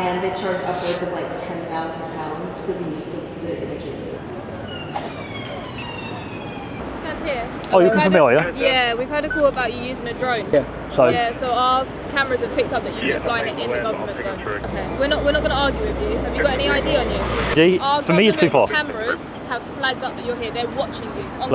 And they charge upwards of like £10,000 for the use of the images. Stand here. Oh, you're familiar? Yeah, we've had a call about you using a drone. Yeah. So our cameras have picked up that you've been flying it in the government zone. Okay. We're not going to argue with you. Have you got any ID on you? Our for me, it's too far. Cameras have flagged up that you're here. They're watching you. On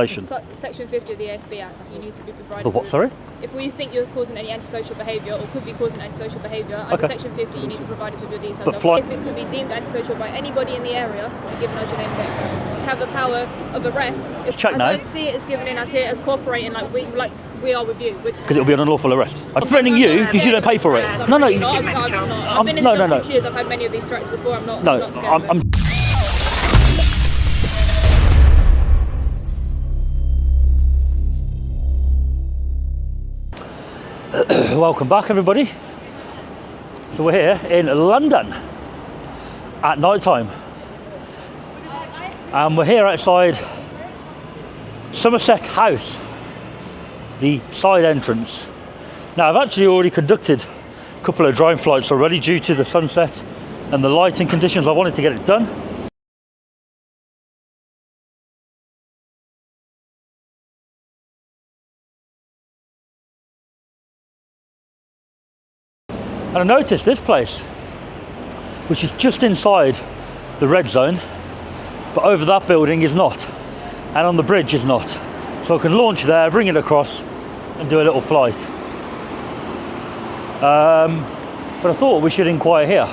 Section 50 of the ASB Act, you need to be provided. The what? Sorry. If we think you're causing any antisocial behaviour or could be causing antisocial behaviour, under Section 50 you need to provide us with your details. But if it could be deemed antisocial by anybody in the area, you're giving us your name and date of birth. We have the power of arrest. I don't see it as giving in as here as cooperating like we are with you. Because it'll be an unlawful arrest. I'm threatening you because you don't pay for it. No. I've been in the 6 years. I've had many of these threats before. I'm not scared. Welcome back, everybody. So we're here in London at night time, and we're here outside Somerset House, the side entrance. Now, I've actually already conducted a couple of drone flights already due to the sunset and the lighting conditions. I wanted to get it done. And I noticed this place, which is just inside the red zone, but over that building is not, and on the bridge is not. So I can launch there, bring it across, and do a little flight. But I thought we should inquire here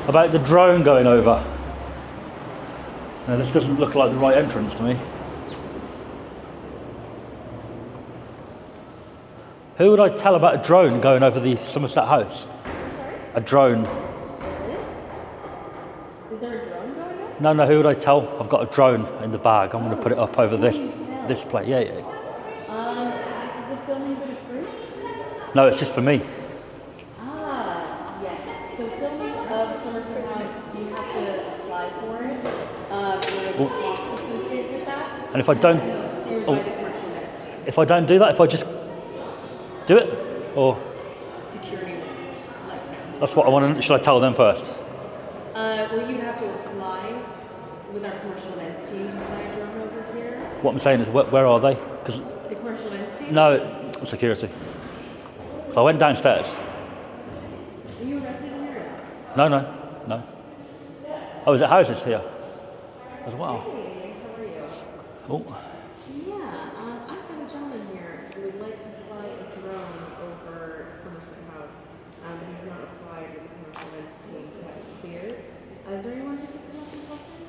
about the drone going over. Now, this doesn't look like the right entrance to me. Who would I tell about a drone going over the Somerset House? Sorry? A drone. Is there a drone going on? No, who would I tell? I've got a drone in the bag. I'm going to put it up over this place. Yeah. Is the filming been approved? No, it's just for me. Yes. So filming of Somerset House, you have to apply for it. There's a cost associated with that. And if I don't... If I don't do that, if I just... do it, or security would let me know. That's what I want to. Should I tell them first? Well, you'd have to apply with our commercial events team to fly a drone over here. What I'm saying is, where are they? Because the commercial events team. No, security. So I went downstairs. Are you arrested in here or not? No. Oh, is it houses here as well? Hey, how are you? Oh. I've got a gentleman here who would like to fly a drone over Somerset House, but he's not applied with the commercial events team to have it cleared. Is there anyone who could come up and talk to him,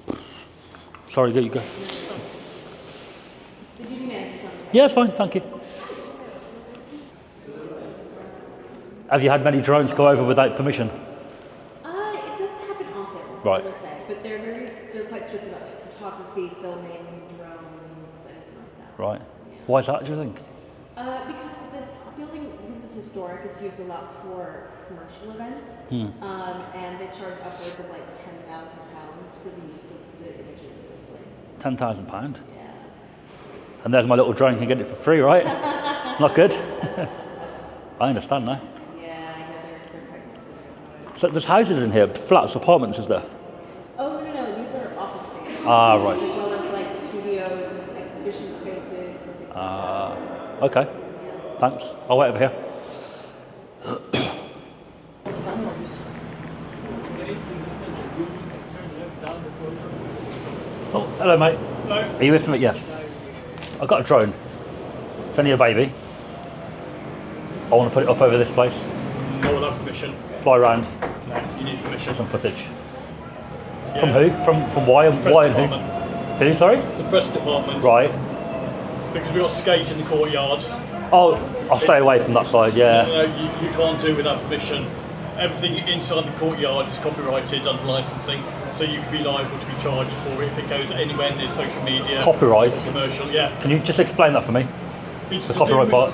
please? Sorry, you go. The duty manager, something. Yeah, it's fine, thank you. Have you had many drones go over without permission? It doesn't happen often, Right. I will say, but they're quite strict about it. Photography, filming, drones, anything like that. Right. Yeah. Why is that, do you think? Because this building, because it's historic, it's used a lot for commercial events, and they charge upwards of like £10,000 for the use of the images in this place. £10,000. Yeah. And there's my little drone, can get it for free, right? Not good. I understand now. Yeah, they're quite specific about it. So there's houses in here, flats, apartments, is there? Oh, no, these are office spaces. Right. As well as like studios and exhibition spaces and things like that. Okay. Yeah. Thanks. I'll wait over here. Oh, hello, mate. Hello. Are you with me? Yeah. I've got a drone. It's only a baby. I want to put it up over this place. Not without permission. Fly around. No, you need permission. Some footage. Yeah. From who? From why and Press why and department. who? Who? Sorry. The press department. Right. Because we got skate in the courtyard. Oh, I'll stay away from that side. Yeah. No, you can't do without permission. Everything inside the courtyard is copyrighted under licensing, so you could be liable to be charged for it if it goes anywhere near social media. Copyright. Commercial, yeah. Can you just explain that for me? It's The to copyright do part.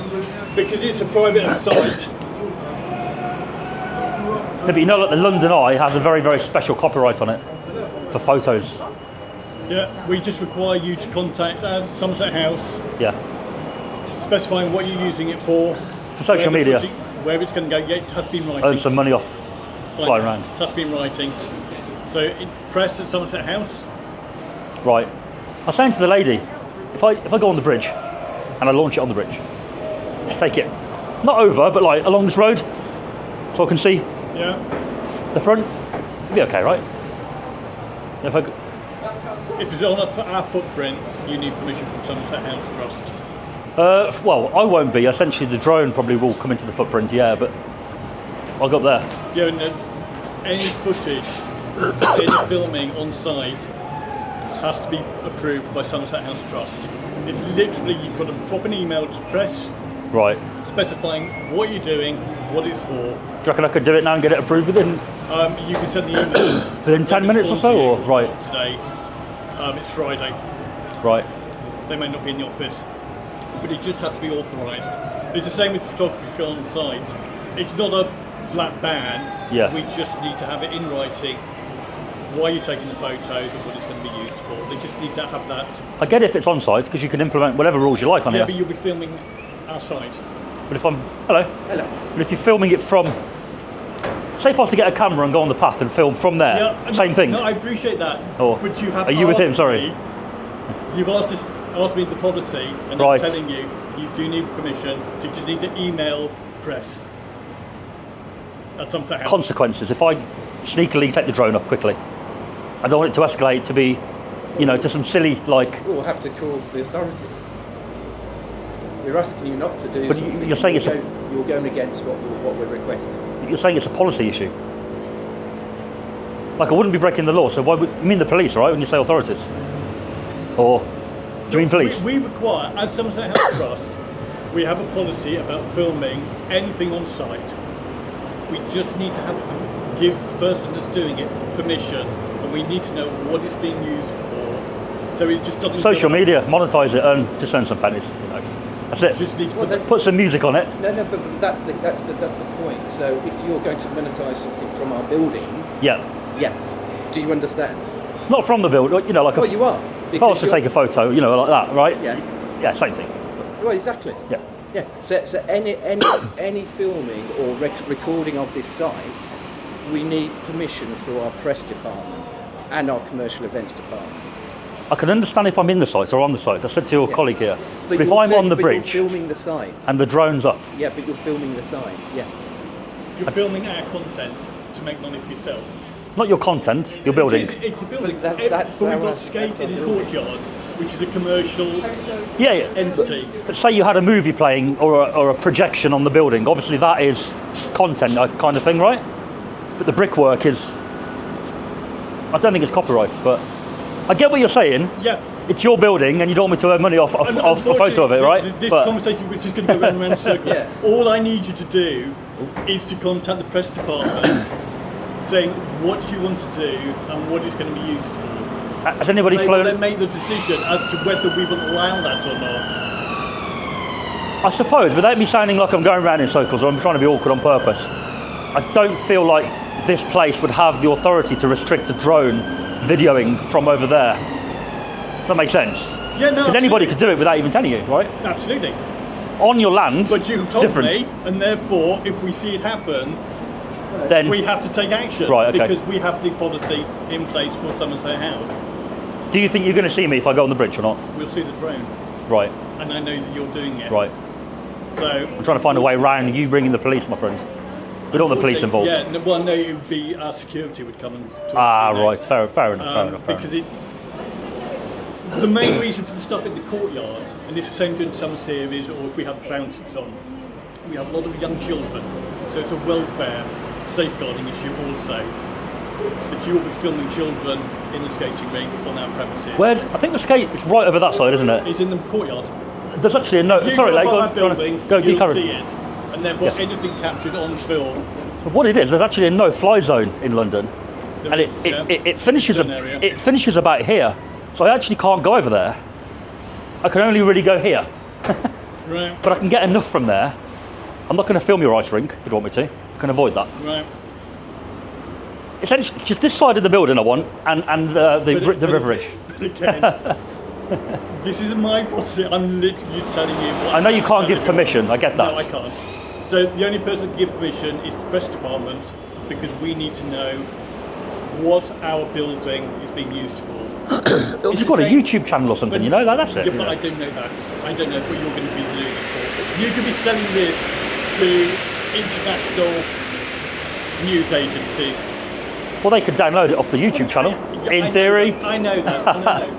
Because it's a private site. No, but you know, like the London Eye has a very, very special copyright on it for photos. Yeah, we just require you to contact Somerset House, Yeah. specifying what you're using it for. For social where the media. Where it's going to go, yeah, it has been writing. Earn some money off flying around. It has been writing. So press at Somerset House. Right. I was saying to the lady, if I go on the bridge and I launch it on the bridge, take it not over, but like along this road, so I can see the front, it'd be okay, right? If it's on our footprint, you need permission from Somerset House Trust. Well, I won't be. Essentially, the drone probably will come into the footprint, yeah, but I'll go up there. Yeah, no, any footage, any filming on site has to be approved by Somerset House Trust. It's literally, you've got to drop an email to press, Right. specifying what you're doing, what it's for. Do you reckon I could do it now and get it approved within You can send the email. within 10 minutes or so, or right? Today, it's Friday. Right. They may not be in the office, but it just has to be authorised. It's the same with photography on site. It's not a flat ban. Yeah. We just need to have it in writing. Why you're taking the photos and what it's going to be used for. They just need to have that. I get it if it's on site because you can implement whatever rules you like on Yeah, here. but you'll be filming our site. But if I'm hello. But if you're filming it from, say, if I was to get a camera and go on the path and film from there, Yeah, same thing. No, I appreciate that. Or but you have. are you with him? asked Sorry. me- You've asked me the policy, and Right. I'm telling you, you do need permission. So you just need to email press at Somerset House. Consequences. If I sneakily take the drone up quickly, I don't want it to escalate to be, to some silly like. We'll have to call the authorities. We're asking you not to do But something. you're saying you're going against what we're requesting. You're saying it's a policy issue. Like I wouldn't be breaking the law. So why would you mean the police, right? When you say authorities, or do you mean police? We require, as Somerset House Trust, we have a policy about filming anything on site. We just need to give the person that's doing it permission, and we need to know what it's being used for, so it just doesn't. Social media, monetize it, and just earn some pennies. That's it. Just need to Well, that's- Put some music on it. No, but that's the point. So if you're going to monetize something from our building, Yeah. do you understand? Not from the build. Like Well, you are. if I was to take a photo, like that, right? Yeah. Yeah, same thing. Well, exactly. Yeah. Yeah. So any filming or recording of this site, we need permission through our press department and our commercial events department. I can understand if I'm in the site or on the site. I said to your colleague here, but if you're I'm on the but bridge you're filming the site. and the drone's up, Yeah, but you're filming the site. Yes. You're filming our content to make money for yourself. not your content, your building. It's a building. But that's but we've our- got skate in the that's our building. courtyard, which is a commercial Yeah. entity. But say you had a movie playing or a projection on the building. Obviously, that is content kind of thing, right? But the brickwork is. I don't think it's copyright, but I get what you're saying. Yeah. It's your building, and you don't want me to earn money off a photo of it, right? This But- conversation, which is going to go round and round in circles. Yeah. All I need you to do is to contact the press department, saying what you want to do and what it's going to be used for. Has anybody They will flown? then make the decision as to whether we will allow that or not. I suppose, without me sounding like I'm going around in circles or I'm trying to be awkward on purpose, I don't feel like this place would have the authority to restrict a drone videoing from over there. Does that make sense? Yeah, no. Because anybody absolutely. could do it without even telling you, right? Absolutely. On your land, But you've told different. me, and therefore, if we see it happen, Then we have to take action. Right, okay. Because we have the policy in place for Somerset House. do you think you're going to see me if I go on the bridge or not? We'll see the drone, Right, and I know that you're doing it. right. So I'm trying to find a way around you bringing the police, my friend. We don't want the police involved. Yeah, no, it would be our security would come and talk Ah, to you right. next. Fair enough. Fair enough. Because it's the main reason for the stuff in the courtyard, and it's the same during summer series or if we have fountains on. We have a lot of young children, so it's a welfare safeguarding issue also. That you will be filming children in the skating rink on our premises. Where I think the skate is right over that side, isn't it? It's in the courtyard. There's actually a note. If you Sorry, go like, above go, that building, go, you'll carry on. see it, and therefore anything captured on film. What it is, there's actually a no-fly zone in London, There and is, it yeah. finishes Certain area. it finishes about here. So I actually can't go over there. I can only really go here, Right, but I can get enough from there. I'm not going to film your ice rink if you don't want me to. I can avoid that. right. Essentially, just this side of the building I want, and the riverage. But again, this isn't my policy. I'm literally telling you. What I know you I'm can't give telling you. permission. I get that. No, I can't. So the only person that can give permission is the press department, because we need to know what our building is being used for. It's got a YouTube channel or something, you know? That's it. Yeah, but I don't know that. I don't know what you're going to be doing it for. You could be selling this to international news agencies. Well, they could download it off the YouTube channel, in theory. I know that. I know.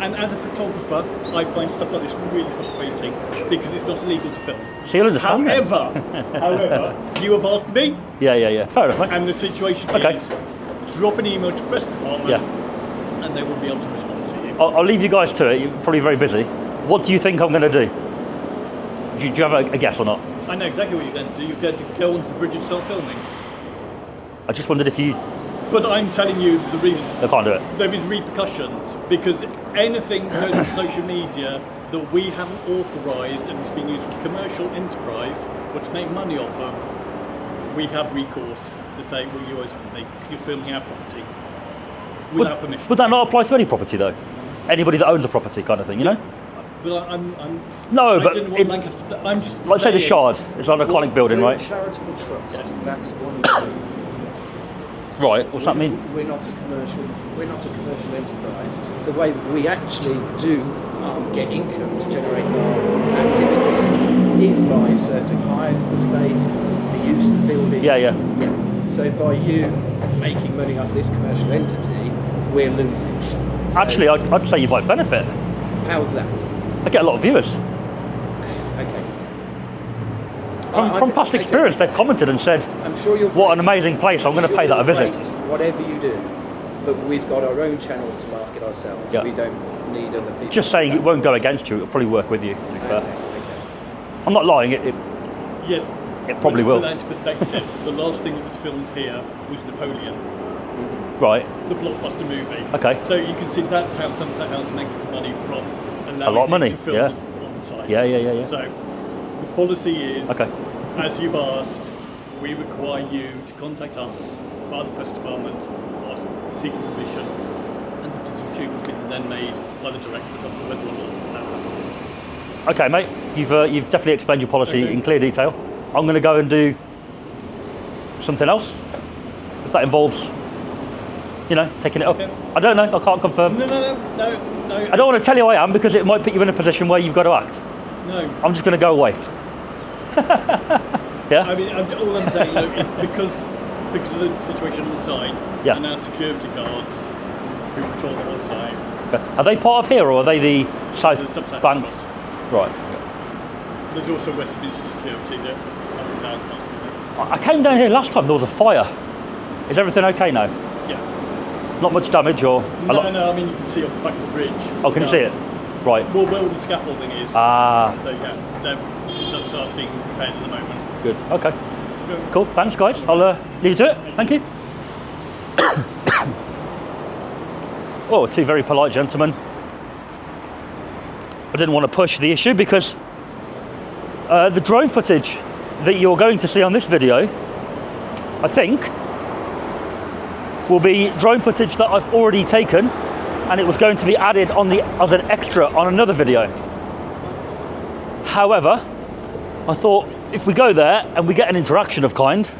And as a photographer, I find stuff like this really frustrating because it's not illegal to film. So you'll understand that. However, you have asked me. Yeah. Fair enough, mate. And the situation is, drop an email to press department, and they will be able to respond to you. I'll leave you guys to it. You're probably very busy. What do you think I'm going to do? Do you have a guess or not? I know exactly what you're going to do. You're going to go onto the bridge and start filming. I just wondered if you... But I'm telling you the reason. I can't do it. There is repercussions, because anything goes on social media that we haven't authorised and is being used for commercial enterprise or to make money off of, we have recourse to say, well, you owe something because you're filming our property without permission. Would that not apply to any property, though? Anybody that owns a property, kind of thing, you know? But I'm no, I but don't know what Lancaster. I'm just. Let's say the Shard. It's an iconic building, right? Charitable trust. Yes. That's one of the reasons as well. Right. What's that mean? We're not a commercial enterprise. The way we actually do get income to generate our activities is by certain hires of the space, the use of the building. Yeah. So by you making money off this commercial entity, we're losing. So Actually, I'd say you might benefit. how's that? I get a lot of viewers. Okay. From past experience, they've commented and said, I'm sure you're what great. an amazing place, I'm going to pay that a visit. Great, whatever you do, but we've got our own channels to market ourselves. Yeah. We don't need other people. Just saying it won't go against you, it'll probably work with you, to be fair. Okay. I'm not lying, it Yes. probably will. To put that into perspective, the last thing that was filmed here was Napoleon, Right. the blockbuster movie. Okay. So you can see that's how Somerset House makes its money from allowing lot of money, you to film yeah. on the site. Yeah. So the policy is, Okay. as you've asked, we require you to contact us by the press department or seeking permission, and the decision will be then made by the director as to whether or not that happens. Okay, mate, you've definitely explained your policy in clear detail. I'm going to go and do something else, if that involves, taking it up. Okay. I don't know, I can't confirm. No. I don't want to tell you I am, because it might put you in a position where you've got to act. No. I'm just going to go away. Yeah? I mean, all I'm saying, because of the situation on the site, Yeah. and our security guards who patrol the whole site, Okay. Are they part of here, or are they the South the Somerset Bank? Trust. Right. There's also Westminster security that up and down constantly. I came down here last time, there was a fire. Is everything okay now? Yeah. Not much damage, or a lot? No, I mean, you can see off the back of the bridge. Oh, can you see it? Right. Well, where the scaffolding is. Ah, So yeah, that starts being repaired at the moment. good. Okay. Cool. Thanks, guys. I'll leave you to it. Thank you. Oh, two very polite gentlemen. I didn't want to push the issue because the drone footage that you're going to see on this video, I think, will be drone footage that I've already taken, and it was going to be added on as an extra on another video. However, I thought if we go there and we get an interaction of kind,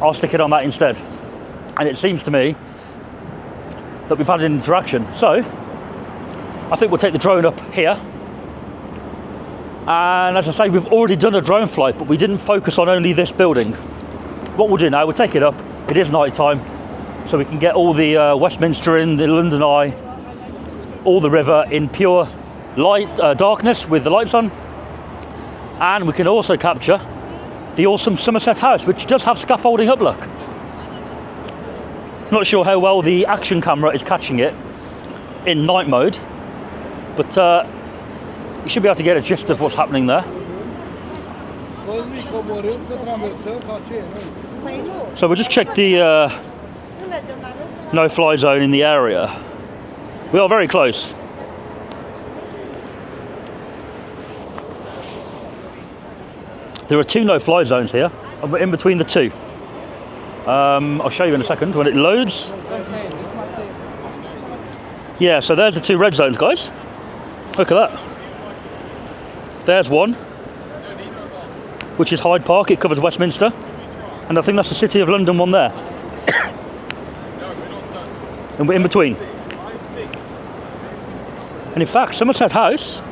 I'll stick it on that instead. And it seems to me that we've had an interaction. So I think we'll take the drone up here. And as I say, we've already done a drone flight, but we didn't focus on only this building. What we'll do now, we'll take it up. It is night time, so we can get all the Westminster in, the London Eye, all the river in pure light, darkness with the lights on. And we can also capture the awesome Somerset House, which does have scaffolding up, look. Not sure how well the action camera is catching it in night mode, but you should be able to get a gist of what's happening there. So we'll just check the no-fly zone in the area. We are very close. There are two no-fly zones here, and we're in between the two. I'll show you in a second when it loads. Yeah, so there's the two red zones, guys. Look at that. There's one. which is Hyde Park. It covers Westminster, and I think that's the City of London one there. And we're in between. And in fact, Somerset House,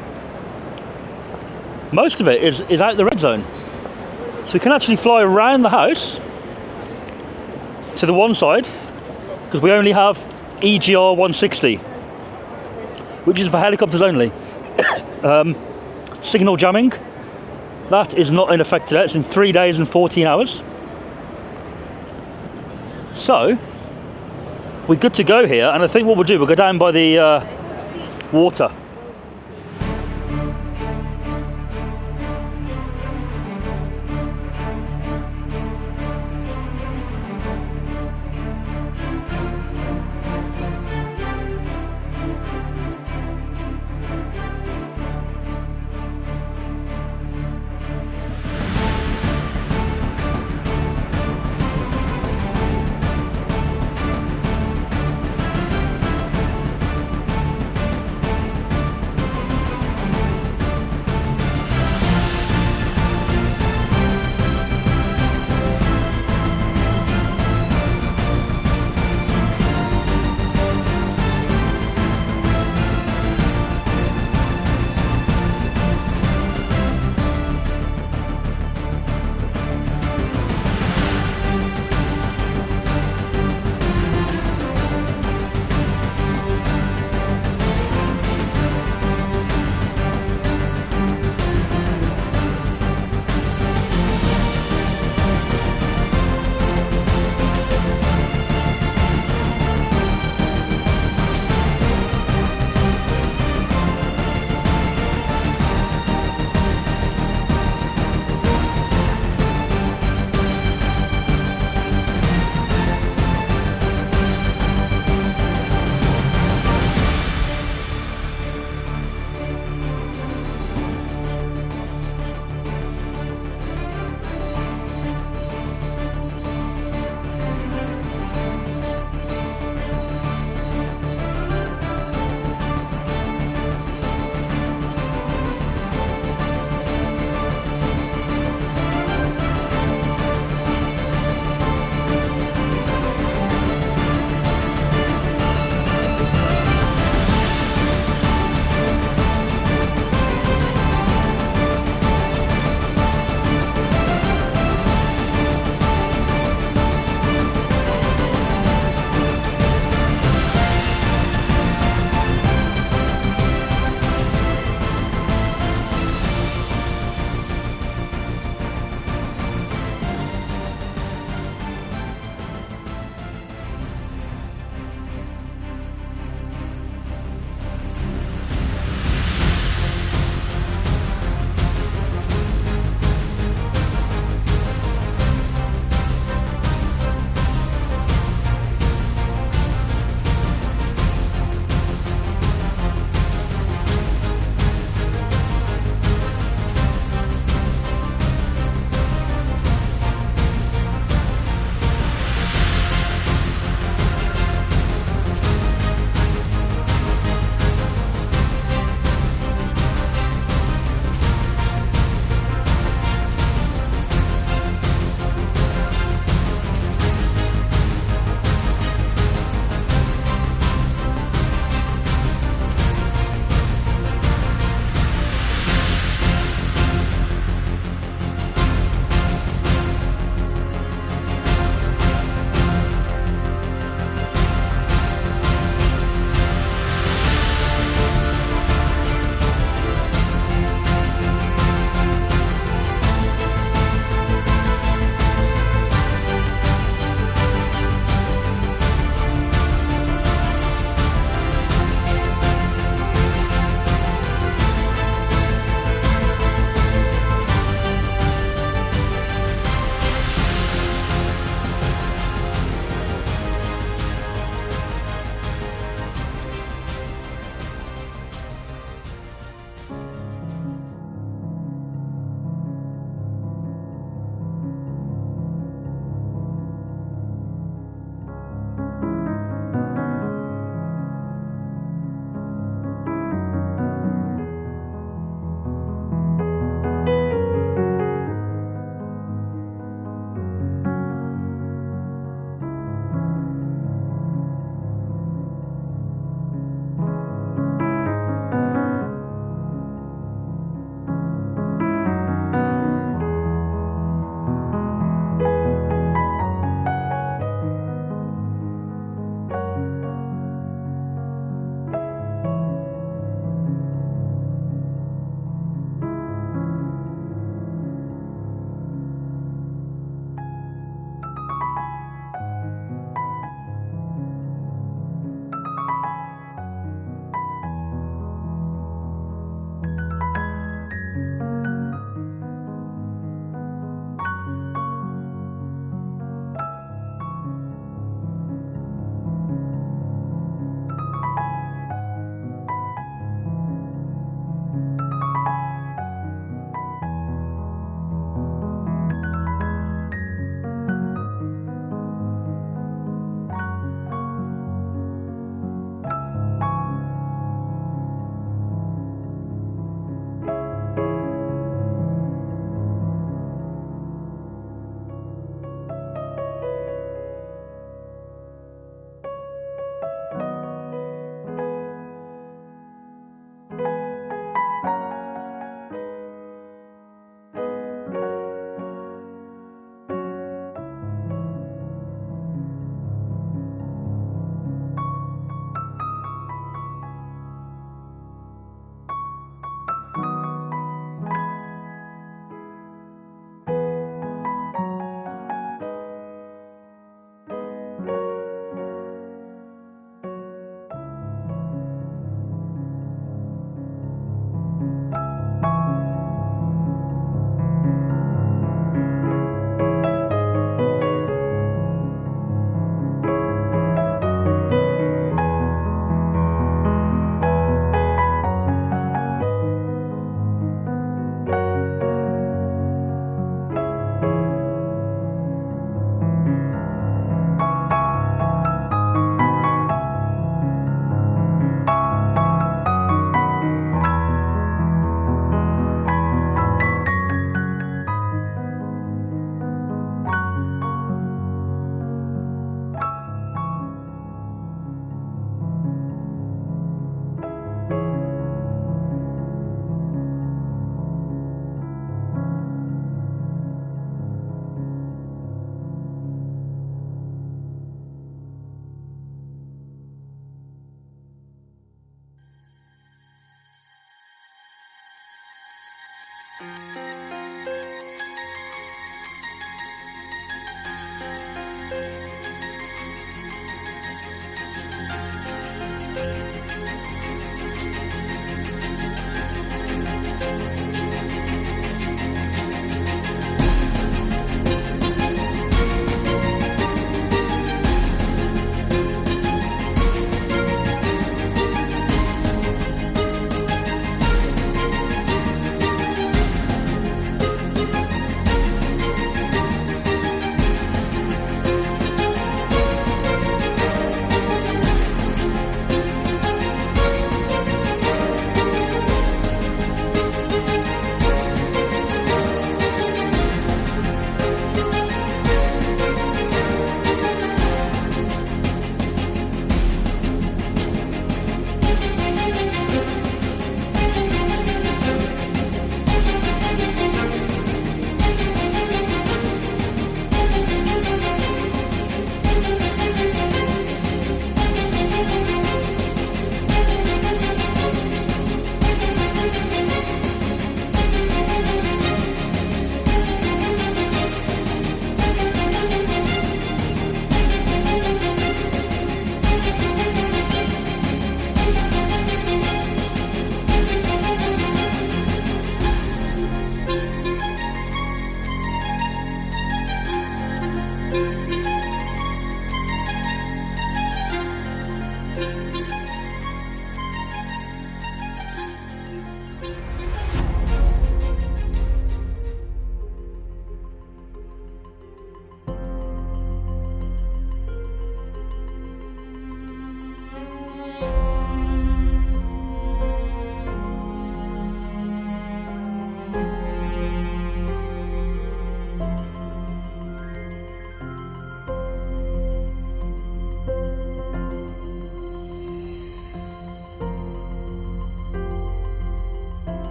most of it is out the red zone. So we can actually fly around the house to the one side, because we only have EGR 160, which is for helicopters only. Signal jamming, that is not in effect today. It's in 3 days and 14 hours. So we're good to go here, and I think what we'll do, we'll go down by the water.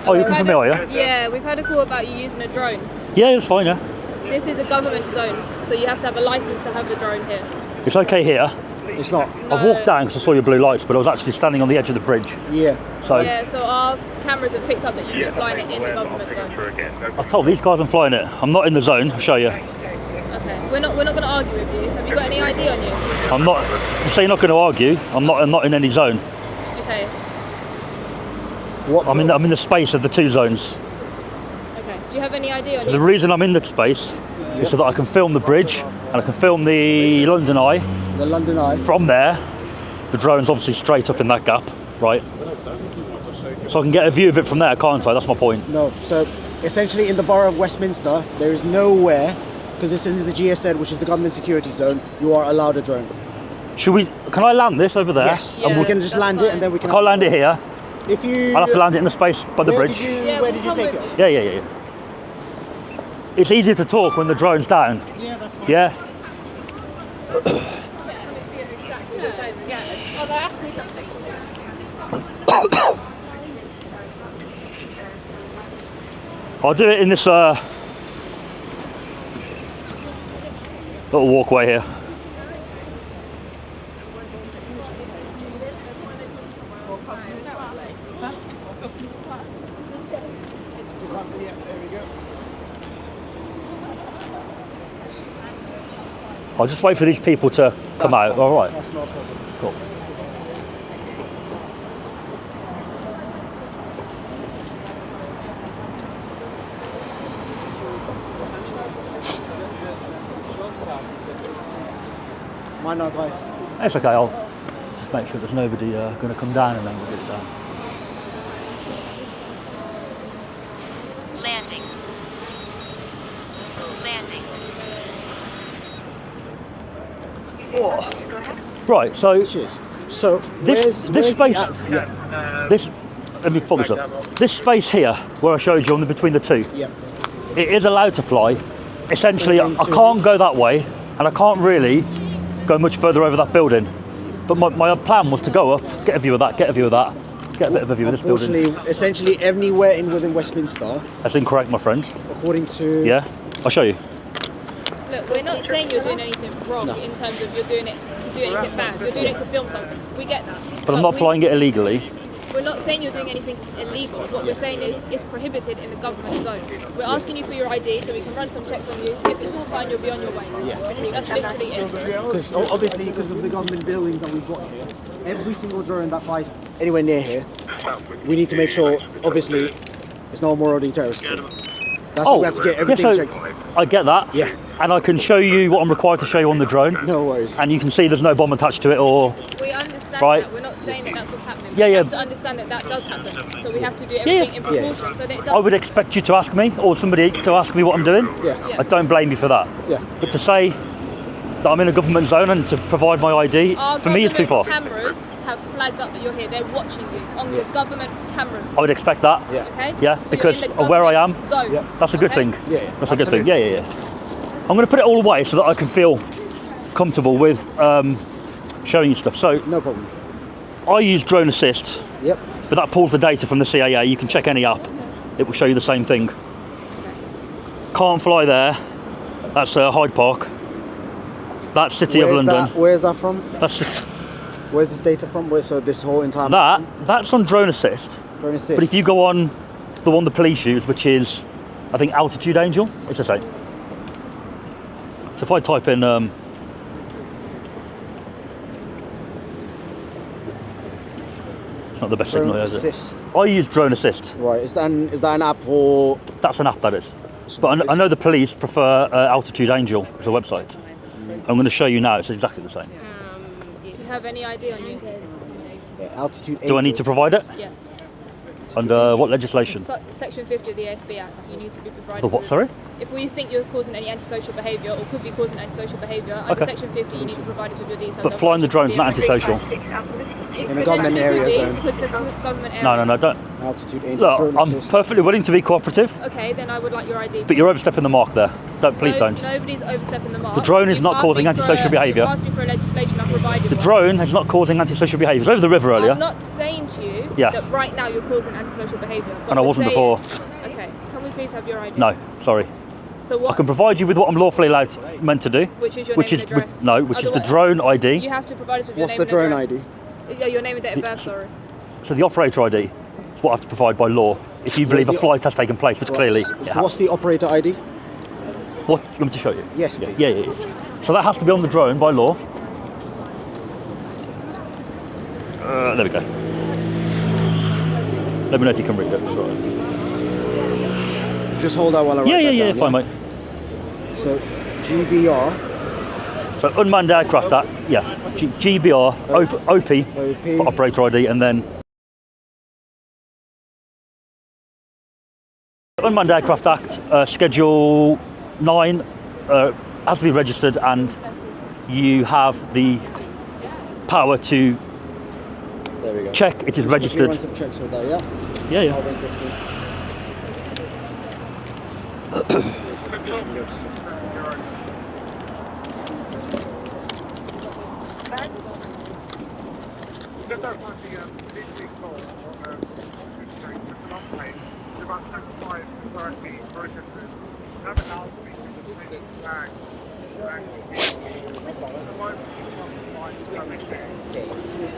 Oh, you're from here, are you? Yeah, we've had a call about you using a drone. Yeah, it's fine, yeah. This is a government zone, so you have to have a license to have a drone here. It's okay here. It's not. No. I walked down because I saw your blue lights, but I was actually standing on the edge of the bridge. Yeah. So Yeah, so our cameras have picked up that you've been flying it in the government zone. I told these guys I'm flying it. I'm not in the zone. I'll show you. Okay, we're not going to argue with you. Have you got any ID on you? I'm not. You say you're not going to argue. I'm not in any zone. Okay. What? I'm in the space of the two zones. Okay. Do you have any idea on So the reason I'm in the space is so that I can film the bridge and I can film the London Eye. The London Eye. From there, the drone's obviously straight up in that gap, right? So I can get a view of it from there, can't I? That's my point. No, so essentially in the borough of Westminster, there is nowhere, because it's in the GSZ, which is the government security zone, you are allowed a drone. Can I land this over there? Yes, Yeah, and we can just land it and then we can... I can't land it here. If you... I'll have to land it in the space by the bridge. Where did you take it? Yeah. It's easier to talk when the drone's down. Yeah, that's fine. Yeah? Oh, they asked me something. I'll do it in this little walkway here. I'll just wait for these people to come out. All right. That's not a problem. Cool. My advice. It's okay. I'll just make sure there's nobody going to come down and then we'll get it down. Landing. Right. So Cheers. So, this where's space. the This. Let me follow this up. This space here, where I showed you on the between the two, yeah. it is allowed to fly. Essentially, I Into- can't go that way, and I can't really go much further over that building. But my plan was to go up, get a view of that, get a bit of a view of this building. Unfortunately, essentially anywhere within Westminster, That's incorrect, my friend. according to... Yeah, I'll show you. Look, we're not saying you're doing anything wrong in terms of you're doing it to do anything bad. You're doing it to film something. We get that. But I'm not flying it illegally. We're not saying you're doing anything illegal. What we're saying is it's prohibited in the government zone. We're asking you for your ID so we can run some checks on you. If it's all fine, you'll be on your way. Yeah. That's literally it. Because obviously, because of the government buildings that we've got here, every single drone that flies anywhere near here, we need to make sure, obviously, it's not a marauding terrorist thing. That's why we have to get everything checked. I get that. Yeah. And I can show you what I'm required to show you on the drone. No worries. And you can see there's no bomb attached to it or... We understand Right. that. We're not saying that that's what's happening. Yeah, we yeah. have to understand that that does happen. So we have to do everything in proportion so that it I doesn't. would expect you to ask me, or somebody to ask me what I'm doing. Yeah. I don't blame you for that. Yeah. But to say that I'm in a government zone and to provide my ID, Our for me, is too far. government cameras have flagged up that you're here. They're watching you on the government cameras. I would expect that. Yeah. Okay? Yeah, So because you're in of where I am. government Zone, Yeah. That's a good okay? thing. Yeah, yeah. That's a good thing. Absolutely. Yeah. I'm going to put it all away so that I can feel comfortable with showing you stuff. So No problem. I use Drone Assist, Yep. but that pulls the data from the CAA. You can check any app; it will show you the same thing. Can't fly there. That's Hyde Park. That's City of London. Where's that from? That's just Where's this data from? So this whole entire... that's on Drone Assist. Drone Assist. But if you go on the one the police use, which is, I think, Altitude Angel, it's the same. So if I type in, it's not the best signal, Drone is it? Assist. I use Drone Assist. Right. Is that an app or... That's an app, that is. But I know the police prefer Altitude Angel as a website. I'm going to show you now. It's exactly the same. Do you have any ID on you? Altitude Do I need to provide it? Yes. Under what legislation? Section 50 of the ASB Act. You need to be provided. The what? with- Sorry. If we think you're causing any antisocial behaviour or could be causing antisocial behaviour, under Okay. Section 50 you need to provide us with your details. But flying the drone's not antisocial. In a government area zone. It's a government area. No, don't. Altitude Angel. Look, Drone I'm Assist. perfectly willing to be cooperative, Okay, then I would like your ID. but you're overstepping the mark there. Please don't. Nobody's overstepping the mark. The drone is You've not asked causing me for antisocial behaviour. You've asked me for a legislation, I've provided The one. drone is not causing antisocial behaviour. It was over the river earlier. I'm not saying to you Yeah. that right now you're causing antisocial behaviour. but And I we're wasn't saying- before. Okay, can we please have your ID? No, sorry. So what? I can provide you with what I'm lawfully meant to do. Which is your name and address. Which is the Otherwise- drone ID. You have to provide us with your What's name the and drone address. ID? Yeah, your name and date of birth, sorry. So the operator ID is what I have to provide by law if you believe a the- flight has taken place, which clearly So it what's has. the operator ID? What, you want me to show you? Yes, please. Yeah. So that has to be on the drone by law. There we go. Let me know if you can read it. Sorry. Just hold that while I write that Yeah, down, fine, mate. So, GBR, So Unmanned Aircraft Act, GBR, OP for operator ID, and then Unmanned Aircraft Act, Schedule 9 has to be registered, and you have the power to there we go. check it is Just quickly registered. run some checks with that, yeah? Yeah. I'll run quickly.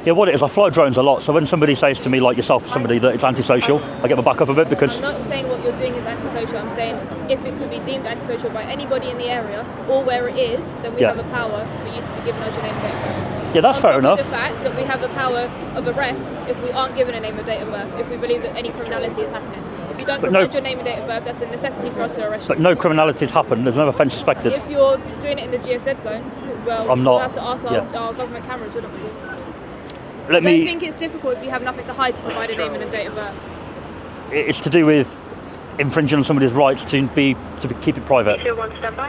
Yeah, what it is, I fly drones a lot, so when somebody says to me, like yourself, somebody that it's antisocial, I get my back up a bit because... I'm not saying what you're doing is antisocial. I'm saying if it could be deemed antisocial by anybody in the area or where it is, then we have the power for you to be given us your name and date of birth. Yeah, that's fair enough. The fact that we have the power of arrest if we aren't given a name and date of birth, if we believe that any criminality is happening. If you don't provide your name and date of birth, that's a necessity for us to arrest you. But no criminality has happened, there's no offence suspected. If you're doing it in the GSZ zone, well, I'm not. we'll have to ask our government cameras, wouldn't we? I don't think it's difficult if you have nothing to hide to provide a name and a date of birth. It's to do with infringing on somebody's rights to keep it private.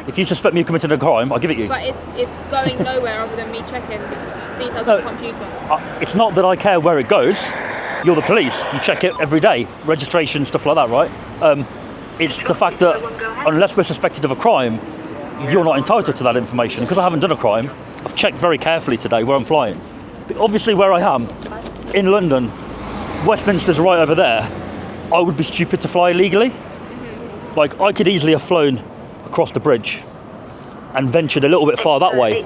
If you suspect me of committing a crime, I'll give it you. But it's going nowhere other than me checking details of the computer. It's not that I care where it goes. You're the police. You check it every day, registration, stuff like that, right? It's the fact that unless we're suspected of a crime, you're not entitled to that information. Because I haven't done a crime, I've checked very carefully today where I'm flying. But obviously where I am, in London, Westminster's right over there, I would be stupid to fly illegally. Like, I could easily have flown across the bridge and ventured a little bit far that way.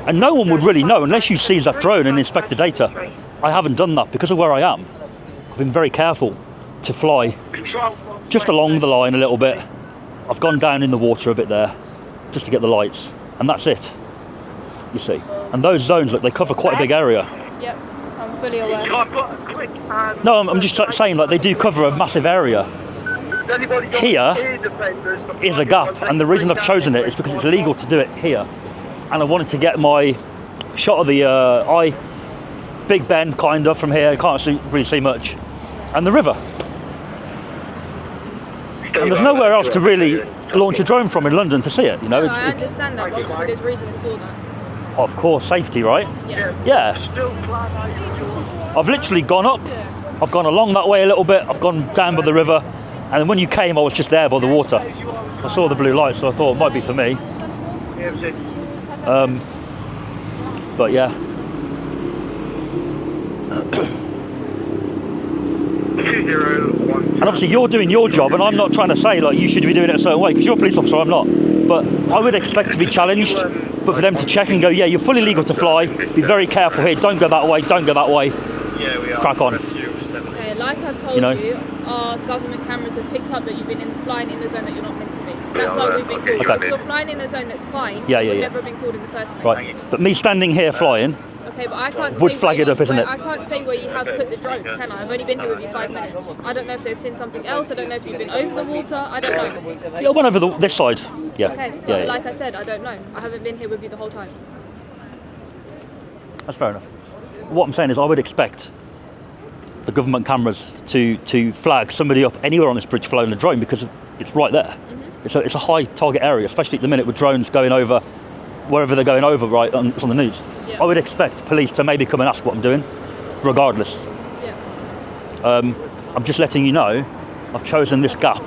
And no one would really know unless you seize that drone and inspect the data. I haven't done that because of where I am. I've been very careful to fly just along the line a little bit. I've gone down in the water a bit there just to get the lights, and that's it, you see. And those zones, look, they cover quite a big area. Yep, I'm fully aware. No, I'm just saying, like, they do cover a massive area. Here is a gap, and the reason I've chosen it is because it's illegal to do it here. And I wanted to get my shot of the eye, Big Ben, kind of, from here. You can't really see much. And the river. And there's nowhere else to really launch a drone from in London to see it, you know. No, I understand that, but obviously there's reasons for that. Of course, safety, right? Yeah. I've literally gone up, I've gone along that way a little bit, I've gone down by the river, and then when you came, I was just there by the water. I saw the blue lights, so I thought it might be for me. But yeah. And obviously you're doing your job, and I'm not trying to say like you should be doing it a certain way, because you're a police officer, I'm not. But I would expect to be challenged, but for them to check and go, yeah, you're fully legal to fly, be very careful here, don't go that way, don't go that way. Yeah, we are. Crack on. Okay, like I've told you, our government cameras have picked up that you've been flying in a zone that you're not meant to be. That's why we've been called. Okay. If you're flying in a zone that's fine, you've never been called in the first place. Right, but me standing here flying, okay, but I can't would say flag it up, isn't it? I can't say where you have put the drone, can I? I've only been here with you 5 minutes. I don't know if they've seen something else. I don't know if you've been over the water. I don't know. Yeah, I went over this side. Yeah. Okay, but like I said, I don't know. I haven't been here with you the whole time. That's fair enough. What I'm saying is I would expect the government cameras to flag somebody up anywhere on this bridge flying a drone, because it's right there. Mm-hmm. It's a high target area, especially at the minute with drones going over wherever they're going over, right, it's on the news. Yeah. I would expect police to maybe come and ask what I'm doing, regardless. Yeah. I'm just letting you know I've chosen this gap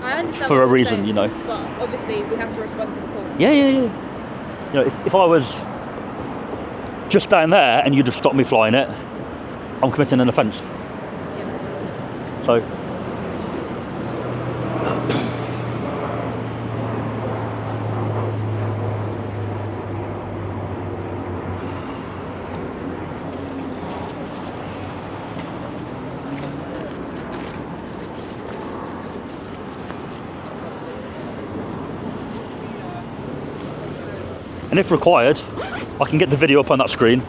I understand for a reason, saying, you know. But obviously we have to respond to the call. Yeah. You know, if I was just down there and you'd have stopped me flying it, I'm committing an offence. Yeah. So. And if required, I can get the video up on that screen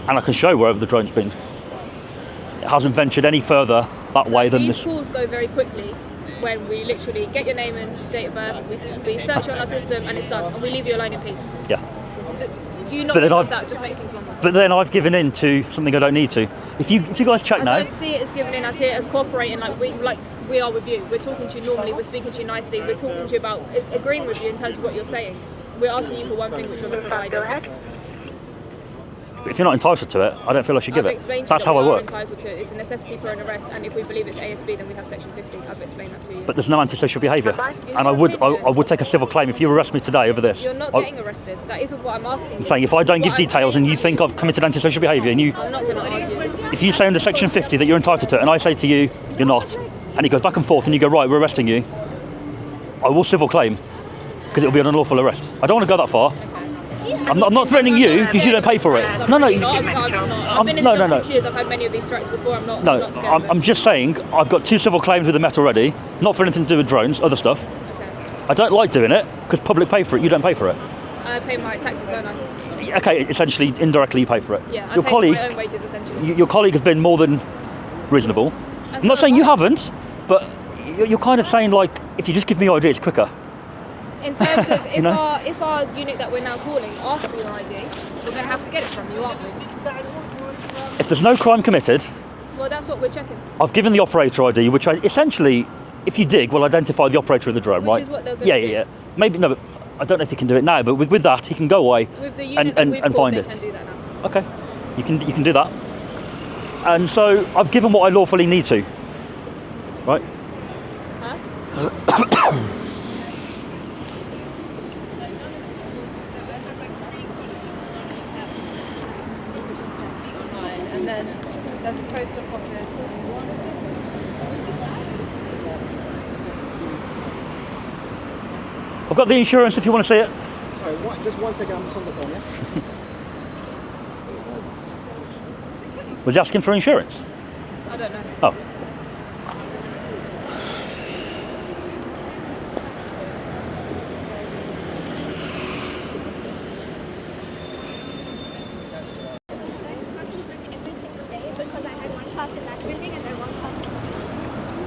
and I can show wherever the drone's been. It hasn't ventured any further that way than this. These calls go very quickly. when we literally get your name and date of birth, we search you on our system, and it's done, and we leave you alone in peace. Yeah. You not But then doing that just makes things longer. But then I've given in to something I don't need to. If you guys check now. I don't see it as giving in. I see it as cooperating, like we are with you. We're talking to you normally. We're speaking to you nicely. We're talking to you about agreeing with you in terms of what you're saying. We're asking you for one thing which you're not providing. But if you're not entitled to it, I don't feel I should give it. That's how I work. Entitled to it. It's a necessity for an arrest, and if we believe it's ASB, then we have section 50. I've explained that to you. But there's no antisocial behaviour, and I would take a civil claim if you arrest me today over this. You're not getting arrested. That isn't what I'm asking. I'm saying if I don't give details and you think I've committed antisocial behaviour, and I'm not going to argue. if you say under section 50 that you're entitled to it, and I say to you you're not, and it goes back and forth, and you go right, we're arresting you, I will civil claim because it will be an unlawful arrest. I don't want to go that far. I'm not threatening you because you don't pay for it. No. I'm not. I've been in the job 6 years. I've had many of these threats before. I'm not. No, I'm just saying I've got 2 civil claims with the Met already. Not for anything to do with drones, other stuff. Okay. I don't like doing it because public pay for it. You don't pay for it. I pay my taxes, don't I? Okay, essentially, indirectly you pay for it. Yeah, I your pay colleague, for my own wages essentially. Your colleague has been more than reasonable. I'm not saying you haven't, but you're kind of saying like if you just give me ID, it's quicker. In terms of if our unit that we're now calling asks for your ID, we're going to have to get it from you, aren't we? If there's no crime committed, well, that's what we're checking. I've given the operator ID, which essentially, if you dig, will identify the operator of the drone, right? Which is what they're going to do. Yeah. Maybe no, but I don't know if he can do it now. But with that, he can go away with the unit that we've called, find they it. can do that now. Okay, you can do that. And so I've given what I lawfully need to, right? Huh? And then there's a post office. I've got the insurance if you want to see it. Sorry, just 1 second, I'm just on the phone, yeah? Was he asking for insurance? I don't know. Oh.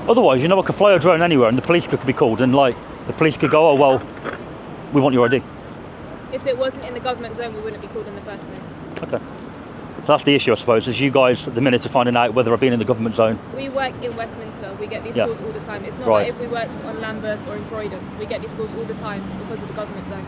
Otherwise, I could fly a drone anywhere and the police could be called and the police could go, oh, well, we want your ID. If it wasn't in the government zone, we wouldn't be called in the first place. Okay. So that's the issue, I suppose, is you guys at the minute are finding out whether I've been in the government zone. We work in Westminster. We get these calls all the time. It's not like if we worked on Lambeth or in Croydon. We get these calls all the time because of the government zone.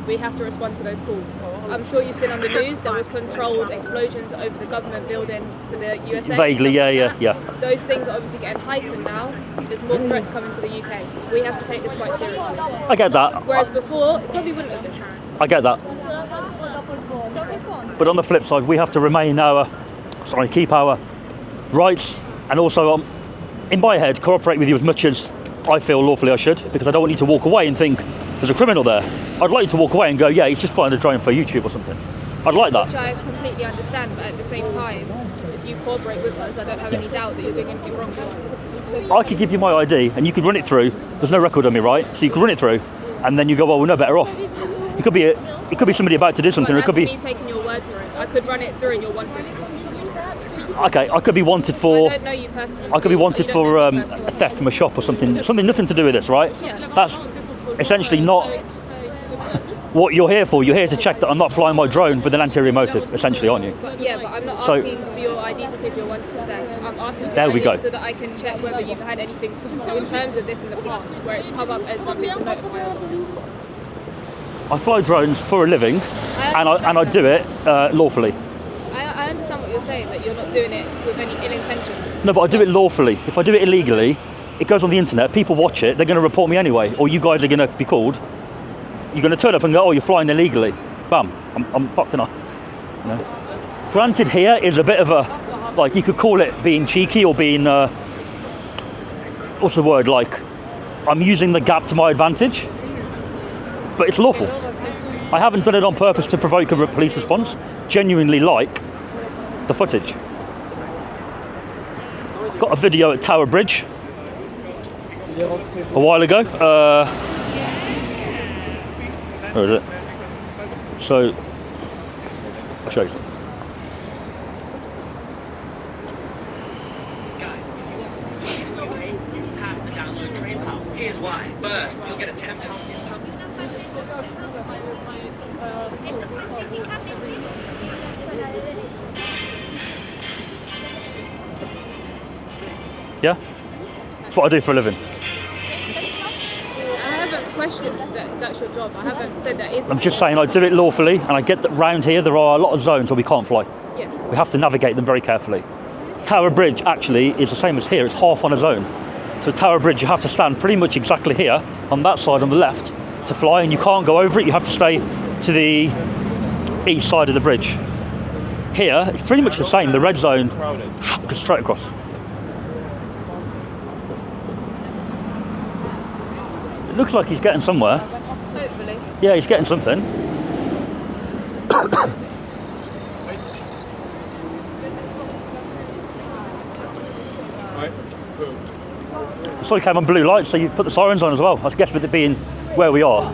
We have to respond to those calls. I'm sure you've seen on the news there was controlled explosions over the government building for the USA. Vaguely, yeah. Those things are obviously getting heightened now. There's more threats coming to the UK. We have to take this quite seriously. I get that. Whereas before, it probably wouldn't have been. I get that. But on the flip side, we have to keep our rights, and also, in my head, cooperate with you as much as I feel lawfully I should, because I don't want you to walk away and think there's a criminal there. I'd like you to walk away and go, yeah, he's just flying a drone for YouTube or something. I'd like that. Which I completely understand, but at the same time, if you cooperate with us, I don't have any doubt that you're doing anything wrong. I could give you my ID and you could run it through. There's no record on me, right? So you could run it through, and then you go, well, we're no better off. It could be somebody about to do something. But it could be me taking your word for it. I could run it through and you're wanted. Okay, I could be wanted for. I don't know you personally. I could be wanted for a theft from a shop or something. Something nothing to do with this, right? Yeah. That's essentially not what you're here for. You're here to check that I'm not flying my drone with an anterior motive, essentially, aren't you? But I'm not asking for your ID to see if you're wanted for theft. I'm asking for there we go. so that I can check whether you've had anything in terms of this in the past where it's come up as something to notify us of. I fly drones for a living, and I do it lawfully. I understand what you're saying, that you're not doing it with any ill intentions. No, but I do it lawfully. If I do it illegally, it goes on the internet, people watch it, they're going to report me anyway, or you guys are going to be called. You're going to turn up and go, oh, you're flying illegally. Bam, I'm fucked enough. Granted, here is a bit of a, you could call it being cheeky or being, what's the word, I'm using the gap to my advantage, but it's lawful. I haven't done it on purpose to provoke a police response. Genuinely like the footage. Got a video at Tower Bridge a while ago. Where is it? So, I'll show you. Guys, if you want to take it away, you have to download Train Pass. Here's why. First, you'll get a £10 discount. Yeah? That's what I do for a living. I haven't questioned that that's your job. I haven't said that is. I'm just saying I do it lawfully, and I get that round here there are a lot of zones where we can't fly. Yes. We have to navigate them very carefully. Tower Bridge actually is the same as here, it's half on a zone. So Tower Bridge you have to stand pretty much exactly here, on that side on the left, to fly, and you can't go over it, you have to stay to the east side of the bridge. Here, it's pretty much the same, the red zone goes straight across. It looks like he's getting somewhere. Hopefully. Yeah, he's getting something. So he came on blue lights, so you put the sirens on as well. I guess with it being where we are.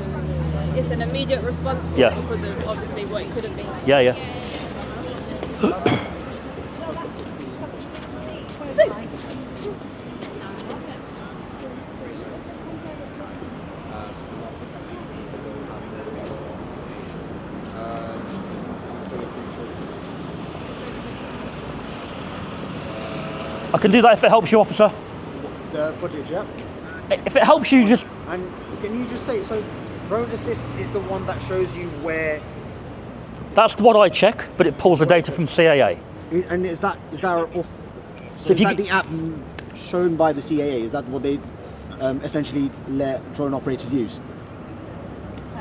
It's an immediate response call Yeah. because of obviously what it could have been. Yeah, yeah. I can do that if it helps you, officer. The footage, yeah. If it helps you, just... And can you just say, so drone assist is the one that shows you where... That's what I check, but it pulls the data from CAA. And is that off... So if is you that the app shown by the CAA? Is that what they essentially let drone operators use?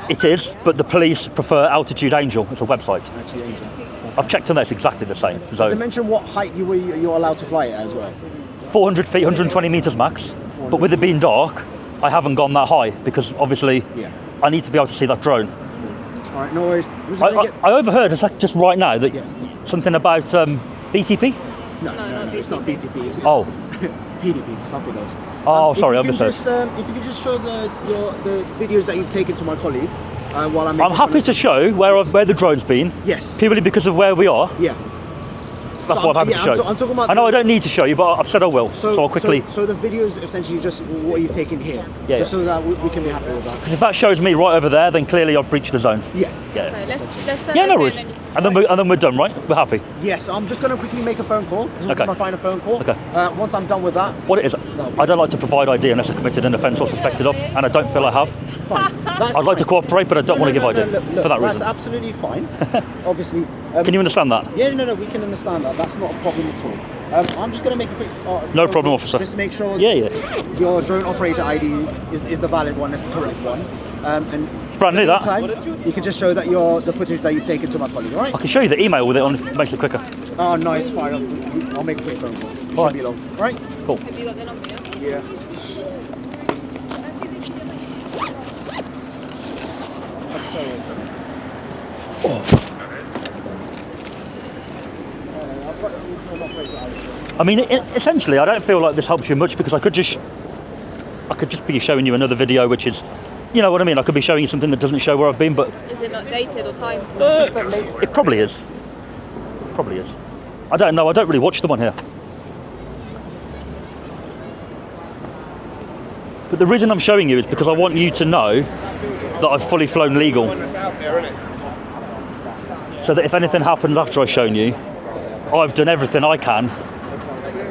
It is, but the police prefer Altitude Angel as a website. Actually, Angel. I've checked on that, it's exactly the same. Does it Zone. mention what height you're allowed to fly it as well? 400 feet, 120 metres max. But with it being dark, I haven't gone that high because obviously I need to be able to see that drone. All right, no worries. I overheard just right now that something about BTP. No, it's not BTP. It's PDP, something else. Oh, sorry, I misheard. If you could just show the videos that you've taken to my colleague while I'm happy to show where the drone's been. Yes. Purely because of where we are. Yeah. That's what I'm happy to show. I'm talking about. I know I don't need to show you, but I've said I will. So I'll quickly. So the video is essentially just what you've taken here. Yeah. Just so that we can be happy with that. Because if that shows me right over there, then clearly I've breached the zone. Yeah. Yeah. Okay, let's Yeah, no worries. And then we're done, right? We're happy. Yes, I'm just going to quickly make a phone call. This is my final phone call. Okay. Once I'm done with that. What it is, I don't like to provide ID unless I've committed an offence or suspected of, and I don't feel I have. Fine. I'd like to cooperate, but I don't want to give ID for that reason. That's absolutely fine. Obviously. Can you understand that? Yeah, no, we can understand that. That's not a problem at all. I'm just going to make a quick. No problem, officer. Just to make sure. Yeah. Your drone operator ID is the valid one. That's the correct one. And it's brand new, that. You can just show that the footage that you've taken to my colleague, all right? I can show you the email with it on if it makes it quicker. Oh, nice, fine. I'll make a quick phone call. It shouldn't be long. All right? Cool. Have you got the number? Yeah. I mean, essentially, I don't feel like this helps you much because I could just be showing you another video, which is, you know what I mean. I could be showing you something that doesn't show where I've been, but Is it not dated or timed? it probably is. Probably is. I don't know. I don't really watch them on here. But the reason I'm showing you is because I want you to know that I've fully flown legal. So that if anything happens after I've shown you, I've done everything I can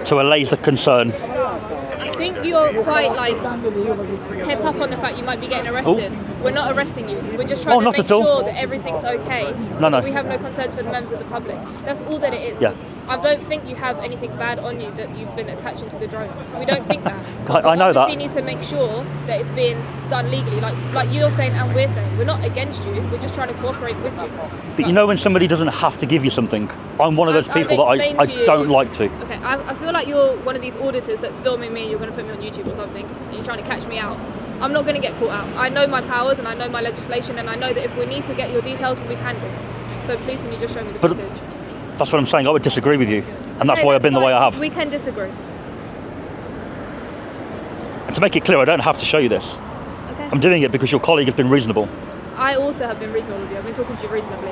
to allay the concern. I think you're quite head up on the fact you might be getting arrested. We're not arresting you. We're just trying to make sure that everything's okay. No. We have no concerns for the members of the public. That's all that it is. Yeah. I don't think you have anything bad on you that you've been attaching to the drone. We don't think that. I know that. We need to make sure that it's being done legally, like you're saying and we're saying. We're not against you. We're just trying to cooperate with you. But you know when somebody doesn't have to give you something, I'm one of those people that I don't like to. Okay, I feel like you're one of these auditors that's filming me and you're going to put me on YouTube or something and you're trying to catch me out. I'm not going to get caught out. I know my powers and I know my legislation and I know that if we need to get your details, we can do. So please can you just show me the footage? That's what I'm saying. I would disagree with you. And that's why I've been the way I have. We can disagree. And to make it clear, I don't have to show you this. Okay. I'm doing it because your colleague has been reasonable. I also have been reasonable with you. I've been talking to you reasonably.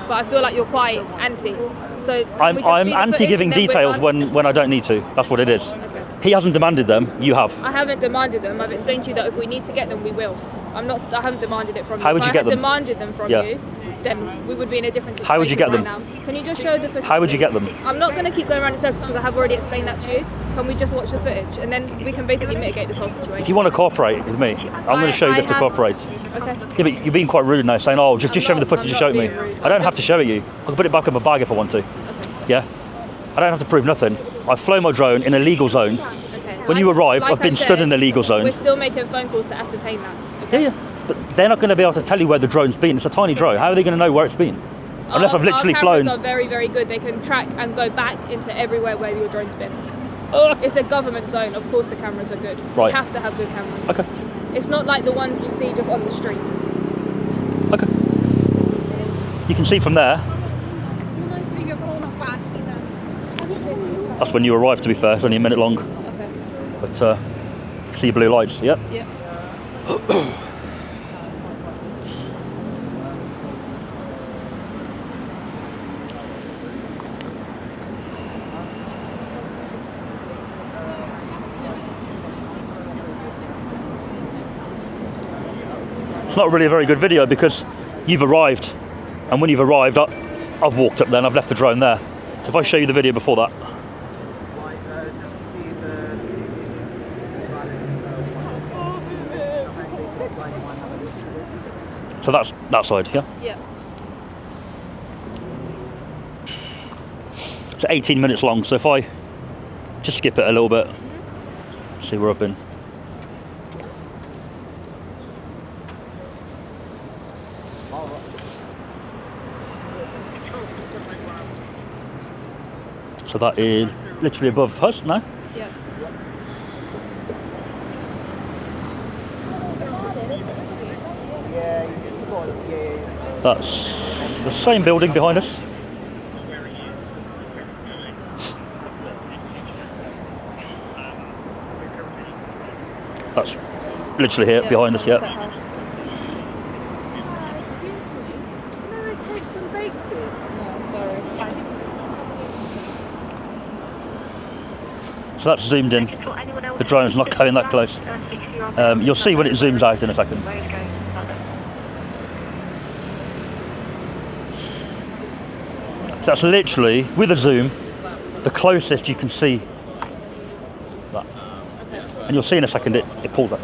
But I feel like you're quite anti. So I'm anti giving details when I don't need to. That's what it is. Okay. He hasn't demanded them. You have. I haven't demanded them. I've explained to you that if we need to get them, we will. I haven't demanded it from you. How would you get them? If I had demanded them from you, then we would be in a different situation. How would you get them? Now. Can you just show the footage? How would you get please? them? I'm not going to keep going around in circles because I have already explained that to you. Can we just watch the footage and then we can basically mitigate this whole situation? If you want to cooperate with me, I'm going to show you this to cooperate. Okay. Yeah, but you're being quite rude now, saying, "Oh, just show me the footage you showed me." I don't have to show it you. I can put it back in my bag if I want to. Okay. Yeah. I don't have to prove nothing. I've flown my drone in a legal zone. Okay. When you arrived, I've been stood in the legal zone. We're still making phone calls to ascertain that. Okay? Yeah. But they're not going to be able to tell you where the drone's been. It's a tiny drone. How are they going to know where it's been? Unless I've literally our flown. cameras are very, very good. They can track and go back into everywhere where your drone's been. It's a government zone. Of course the cameras are good. Right. You have to have good cameras. Okay. It's not like the ones you see just on the street. Okay. You can see from there. That's when you arrived, to be fair. It's only a minute long. Okay. But see blue lights. Yep. Yeah. It's not really a very good video because you've arrived, and when you've arrived, I've walked up there and I've left the drone there. So if I show you the video before that. So that's that side, yeah? Yeah. It's 18 minutes long, so if I just skip it a little bit, see where I've been. So that is literally above us now. Yeah. That's the same building behind us. That's literally here behind us, yeah. Somerset House. Excuse me. Do you know where Cakes and Bakes is? No, sorry. So that's zoomed in. The drone's not going that close. You'll see when it zooms out in a second. So that's literally, with a zoom, the closest you can see that. And you'll see in a second it pulls up.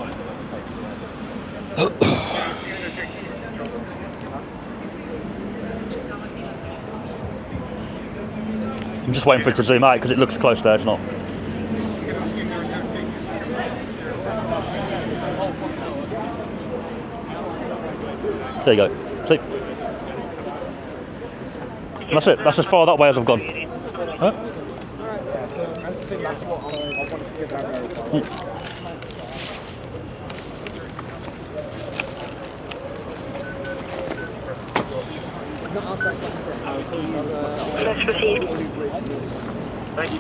I'm just waiting for it to zoom out because it looks close there, it's not. There you go. See? And that's it. That's as far that way as I've gone. Huh? Let's proceed. Thank you.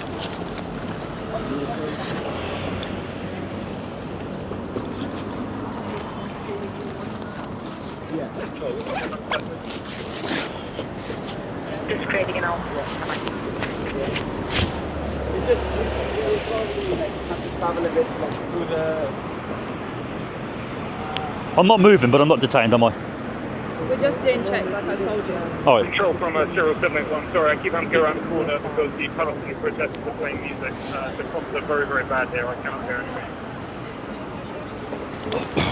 Just creating an alpha. I'm not moving, but I'm not detained, am I? We're just doing checks, like I told you. All right. Control from 0781. Sorry, I keep having to go around the corner because the Palestinian protesters are playing music. The comms are very, very bad here. I cannot hear anything.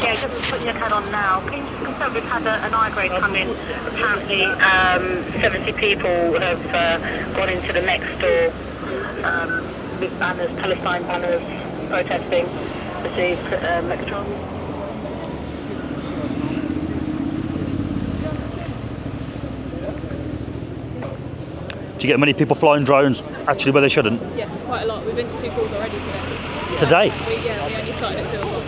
Yeah, just putting your head on now. Can you just confirm we've had an I-grade come in? Apparently 70 people have gone into the next door with banners, Palestine banners, protesting. Received electrons. Do you get many people flying drones actually where they shouldn't? Yeah, quite a lot. We've been to 2 calls already today. Today? We only started at 2 o'clock.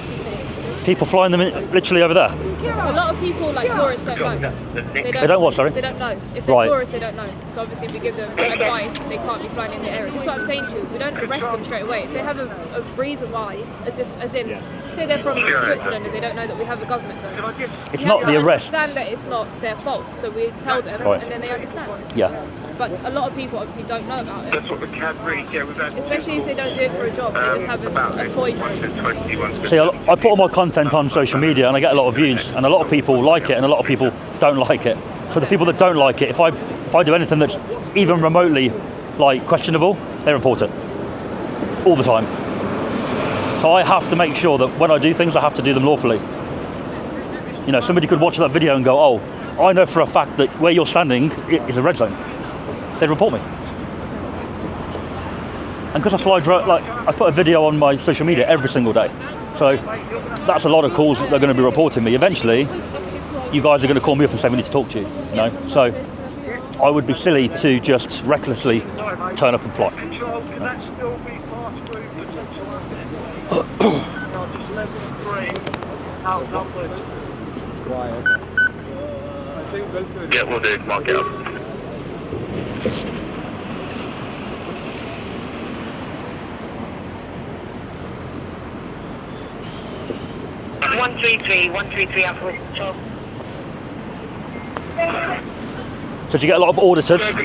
People flying them literally over there? A lot of people, like tourists, don't know. They don't what, sorry? They don't know. If they're Right. tourists, they don't know. So obviously, if we give them advice, they can't be flying in the area. That's what I'm saying to you. We don't arrest them straight away. If they have a reason why, as in, say they're from Switzerland and they don't know that we have a government zone. It's We not have the to arrest. understand that it's not their fault, so we tell them, Right. and then they understand. Yeah. But a lot of people obviously don't know about it. That's what the cab reads, yeah, we've had Especially if they don't do it for a job, they just have a toy drone. See, I put all my content on social media and I get a lot of views, and a lot of people like it and a lot of people don't like it. So the people that don't like it, if I do anything that's even remotely like questionable, they report it all the time. So I have to make sure that when I do things, I have to do them lawfully. You know, somebody could watch that video and go, "Oh, I know for a fact that where you're standing is a red zone." They'd report me. And because I fly drone, like I put a video on my social media every single day, so that's a lot of calls that they're going to be reporting me. Eventually, you guys are going to call me up and say we need to talk to you. You know, so I would be silly to just recklessly turn up and fly. Control, can that still be passed through potential just level 3, outnumbered. Right, okay. Yeah, we'll do. Mark it up. One three three Alpha Control. So do you get a lot of auditors? Quite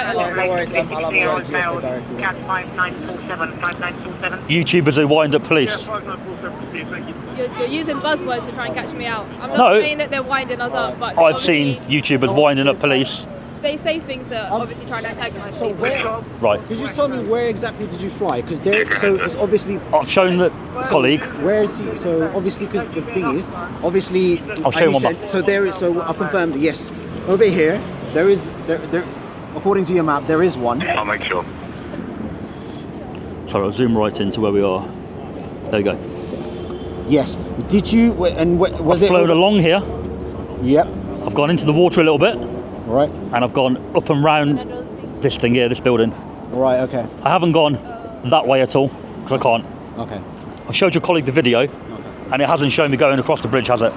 a lot. No worries, I'll have a word to you directly. Cat 5947. YouTubers who wind up police. 5947, thank you. You're using buzzwords to try and catch me out. I'm not No. saying that they're winding us up, but I've seen YouTubers winding up police. they say things that obviously try to antagonise So people. where? Right. Could you just tell me where exactly did you fly? Because there, so it's obviously. I've shown the colleague. Where is he? So obviously, because the thing is, obviously. I'll show you one more. So there is. So I've confirmed. Yes, over here there is there. According to your map, there is one. I'll make sure. Sorry, I'll zoom right into where we are. There you go. Yes. Did you? Was I've it? flown along here. Yep. I've gone into the water a little bit, Right. and I've gone up and round this thing here, this building. Right. Okay. I haven't gone that way at all because I can't. Okay. I showed your colleague the video, and it hasn't shown me going across the bridge, has it?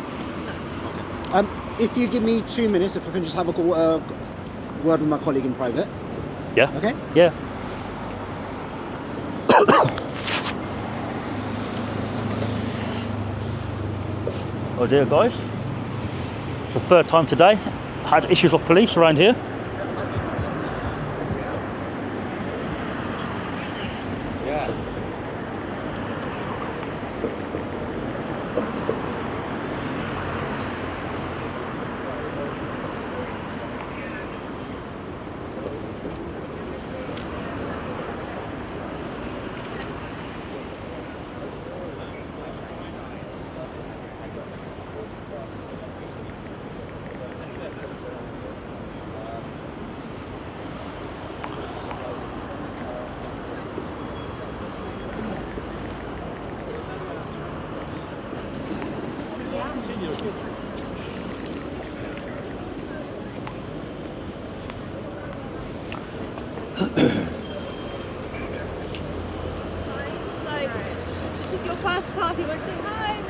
If you give me 2 minutes, if I can just have a word with my colleague in private. Yeah. Okay. Yeah. Oh dear, guys. It's the third time today. Had issues with police around here. It's like, it's your first card, you want to say hi.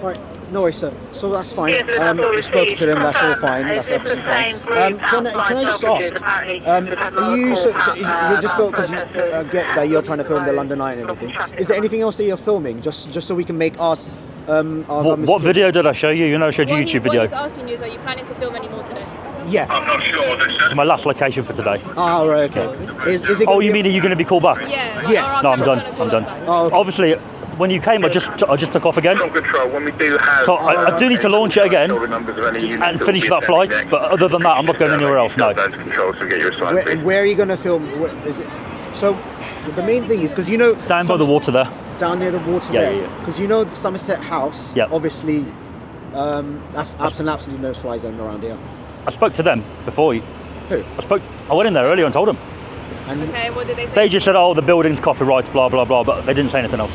Right. No worries, sir. So that's fine. Yes, that's all We spoke to them. That's all received. fine. That's It's the absolutely fine. same group Can I outside just Selfridges, ask? apparently, who've had a lot Are of you calls you're just about because you protesters. get that you're trying to film the London Eye and everything? Is there anything else that you're filming? Just so we can make us. What video did I show you? You know, I showed you a YouTube video. What he's asking you is, are you planning to film any more today? Yeah. I'm not sure what this It's my last location for today. Oh, right. Okay. Is it? Oh, gonna you be- mean are you going to be called back? Yeah. Yeah. No, I'm done. I'm done. Oh, okay. Obviously, when you came, I just took off again. on control when we do have. So I do need to launch it again and finish that flight. But other than that, I'm not going anywhere else. No. Where are you going to film? Is it? So the main thing is because you know Down by the water there. down near the water Yeah, there. yeah, yeah. Because you know the Somerset House. Yeah. Obviously, that's absolutely no fly zone around here. I spoke to them before. Who? I went in there earlier and told them. And Okay, what did they say? They just said, "Oh, the building's copyright, blah blah blah," but they didn't say anything else.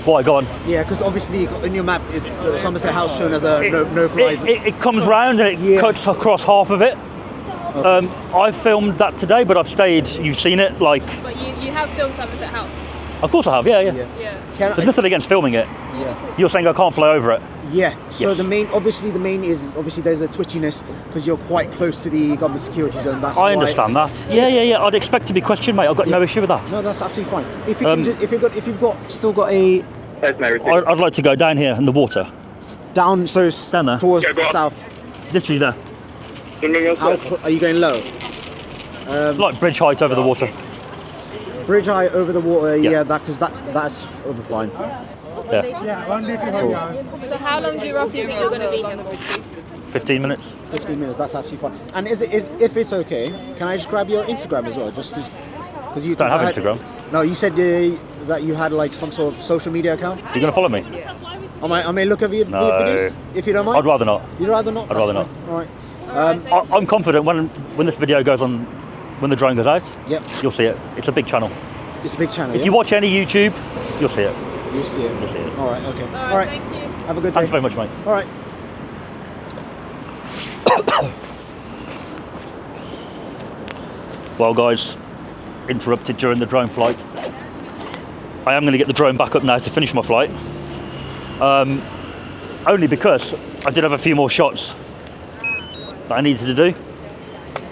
Why? Go on. yeah, because obviously in your map, Somerset House shown as a no fly zone. It comes round and it Yeah. cuts across half of it. I filmed that today, but I've stayed. You've seen it, like. But you have filmed Somerset House. Of course I have. Yeah. Yeah. Can There's I, nothing against filming it. yeah. You're saying I can't fly over it. Yeah. So Yes. the main is obviously there's a twitchiness because you're quite close to the government security zone. That's I why. understand that. Yeah. I'd expect to be questioned, mate. I've got no issue with that. No, that's absolutely fine. If you can if you've still got a I'd like to go down here in the water, down Down there. towards the south. literally there, Are you going low? like bridge height over the water. Bridge high over the water. Yeah. Yeah, that's over fine. Yeah, So how long do you roughly think you're going to be here for? 15 minutes. 15 minutes. That's absolutely fine. And is it if it's okay? Can I just grab your Instagram as well? Just because you Don't have I had- Instagram. No, you said that you had like some sort of social media account. You're gonna follow me? I may look over your No. videos if you don't mind. I'd rather not. You'd rather not. I'd rather That's not. fine. All right. I'm confident when this video goes on, when the drone goes out, Yep. you'll see it. It's a big channel. It's a big channel. If yeah? you watch any YouTube, you'll see it. You see it. You'll see it. All right. Okay. All right, thank you. Have a good day. Thanks very much, mate. All right. Well, guys, interrupted during the drone flight. I am going to get the drone back up now to finish my flight. Only because I did have a few more shots that I needed to do.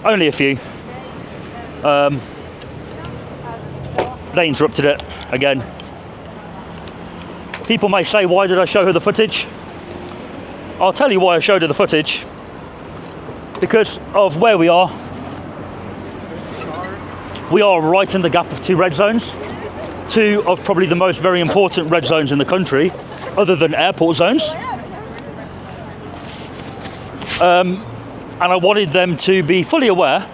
Only a few. They interrupted it again. People may say, why did I show her the footage? I'll tell you why I showed her the footage. Because of where we are. We are right in the gap of two red zones. Two of probably the most very important red zones in the country, other than airport zones. And I wanted them to be fully aware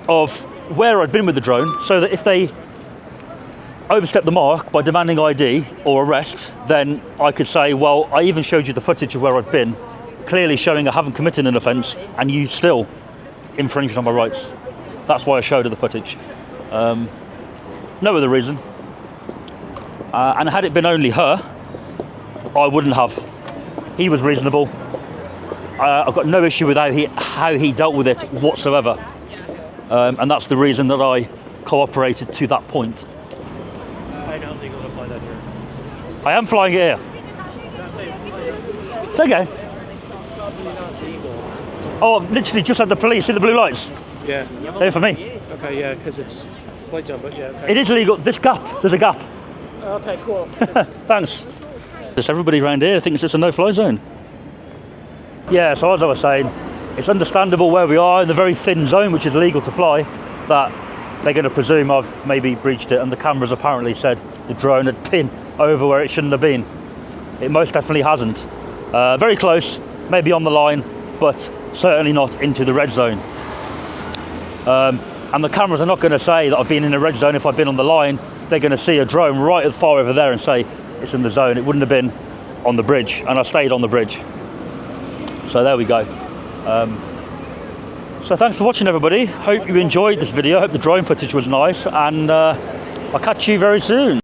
of where I'd been with the drone, so that if they overstep the mark by demanding ID or arrest, then I could say, well, I even showed you the footage of where I've been, clearly showing I haven't committed an offence, and you still infringed on my rights. That's why I showed her the footage. No other reason. And had it been only her, I wouldn't have. He was reasonable. I've got no issue with how he dealt with it whatsoever. And that's the reason that I cooperated to that point. I don't think we'll fly that here. I am flying it here. Okay. Oh, I've literally just had the police. See the blue lights? Yeah. They're for me. Okay, yeah, because it's flight zone, but yeah. Okay. It is illegal. This gap, there's a gap. Okay, cool. Thanks. Just everybody around here thinks it's a no-fly zone. Yeah, so as I was saying, it's understandable where we are in the very thin zone, which is illegal to fly, that they're going to presume I've maybe breached it, and the cameras apparently said the drone had been over where it shouldn't have been. It most definitely hasn't. Very close, maybe on the line, but certainly not into the red zone. And the cameras are not going to say that I've been in a red zone if I've been on the line. They're going to see a drone right far over there and say it's in the zone. It wouldn't have been on the bridge, and I stayed on the bridge. So there we go. So thanks for watching, everybody. Hope you enjoyed this video. Hope the drone footage was nice, and I'll catch you very soon.